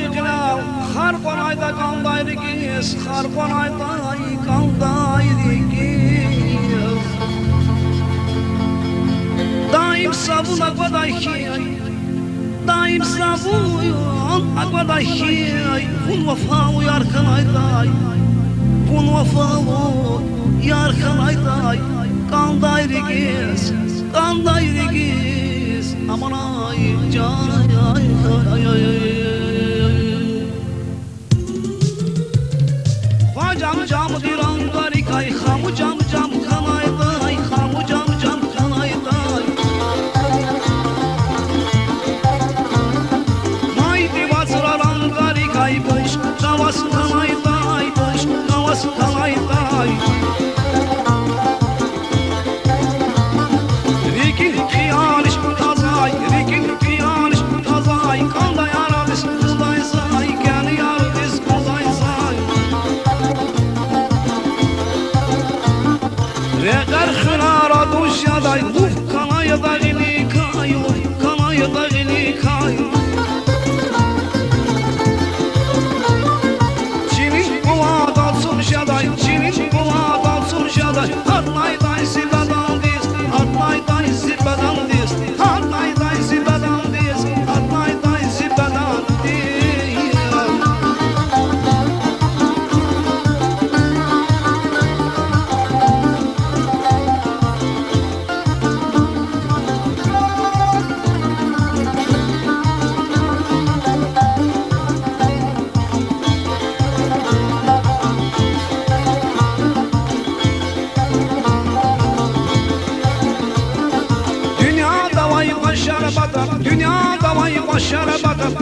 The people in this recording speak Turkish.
vaygına har konayda kandaydı giz, har konayda kandaydı giz. Daim sabun akvadahi, daim sabun akvadahi. Kun vafalı yar kanayda, kun vafalı yar kanayda kandaydı giz, kandaydı giz. Aman ay can ay ay ay ay. Cam cam diran garikay, hamu cam cam kanayday, hamu cam cam kanayday. Maydi vazraran garikay, boş kavas kanayday, boş kavas kanayday. Rikin kıyaniş kazay, rikin kıyaniş kazay, kanday arabis kuzay say, gel yar biz kuzay say. Regar khınara duşyaday, uf kanaya da gini kay, kanaya da gini kay. Çinin kova dalsın şaday, çinin kova dalsın şaday. Hatlayday zibadan diz, hatlayday zibadan diz, hatlayday zibadan diz, hatlayday zibadan diz. Dünya davayı başarı batar, dünya davayı başarı batar.